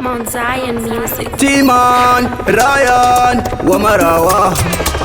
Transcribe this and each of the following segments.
Mount Zion Music. T-Man, Ryan, Wamarawa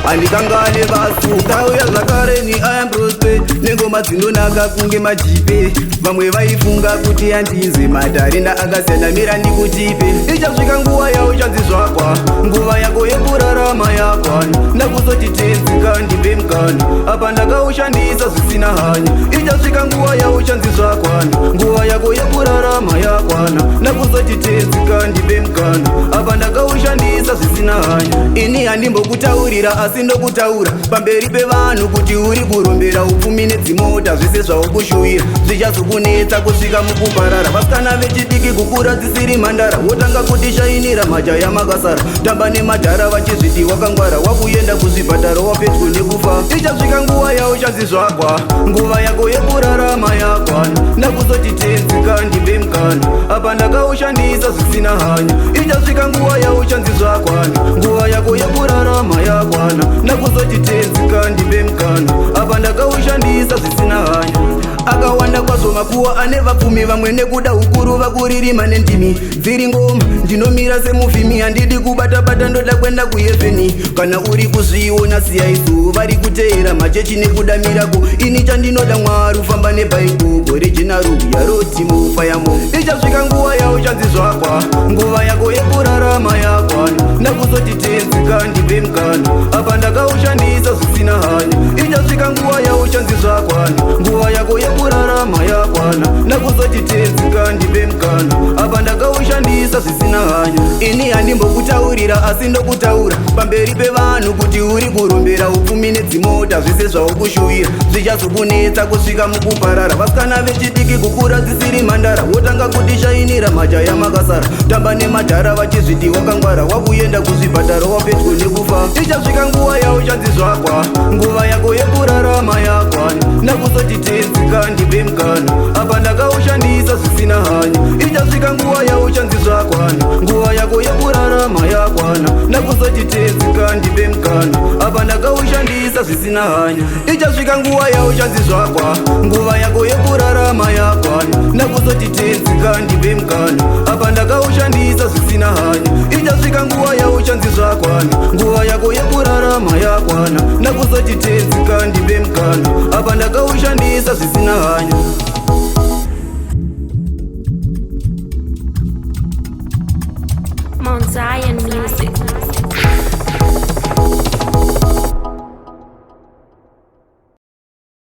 andikangane vasuka uya zvakare ni Ambrose nengoma dzinonaka kunge majipe vamwe vaifunga kuti andinzi madharinda akasenamira ndikutipe ichasvika nguva yao chanzizvakwa nguva yako yekurarama yakwana ndakuzoti tenzika ndipe mukana apa ndakaushandisa zvisina hanya ichasvika nguva yao chanzizvakwana nguva yako yekurarama yakwana ndakuzoti tenzika ndipe mukana apa ndakaushandisa zvisina hanya ini handimbokutaurira asi ndokutaura pamberi pevanhu kuti uri kurombera upfumi nedzimota zvese zvaukushuwira zvichazokunetsa kusvika mukuparara vasikana vechidiki kukura dzisiri mhandara wotanga kutishainira majaya makasara tamba nemadhara vachizviti wakangwara wakuenda kuzvipatara wapedyo nekufa ichasvika nguva yao chanzizvakwa nguva yako yekurarama yakwana ndakuzoti tenzika ndipe mukana apa ndakaushandisa zvisina hanya ichasvika nguva yao chanzizvakwana nguva yako yekurarama yakwana ndakuzoti tenzika ndipe mukana apa ndakaushandisa zvisina hanya akawanda kwazvo makuwa ane vapfumi vamwe nekuda ukuru vakuririma nendimi dziri ngoma ndinomira semufimi handidi kubata-bata ndoda kwenda kuhevheni kana uri kuzviona siyaisu vari kuteera machechi nekuda mirako ini chandinoda mwari ufamba nebhaibhuku rejenaru yaroti mufayamo ichasvika nguva yao chanzizvakwa nguva yako yekurarama yakwana ndakuzoti tenzika ndipe mukana apa ndakaushandisa zvisina hanya ichasvika nguva yao chanzizvakwana nguva yako yekurarama yakwana ndakuzoti tenzika ndipe mukana apa ndakaushandisa zvisina hanya ini handimbokutaurira asi ndokutaura pamberi pevanhu kuti uri kurombera upfumi nedzimota zvese zvaukushuwira zvichazokunetsa kusvika mukuparara vasikana vechidiki kukura dzisiri mhandara wotanga kutishainira majaya makasara tamba nemadhara vachizviti wakangwara wakuenda kuzvipatara wapedyo nekufa ichasvika nguva yao chanzizvakwa nguva yako yekurarama yakwana ndakuzoti tenzika ndipe mukana apa ndakaushandisa zvisina hanya ichasvika nguva yao chanzizvakwana nguva yako yekurarama yakwana ndakuzoti tenzika ndipe mukana apa ndakaushandisa zvisina hanya ichasvika nguva yao chanzizvakwa nguva yako yekurarama yakwana ndakuzoti tenzika ndipe mukana apa ndakaushandisa zvisina hanya ichasvika nguva yao chanzizvakwana nguva yako yekurarama yakwana ndakuzoti tenzika ndipe mukana apa ndakaushandisa zvisina hanya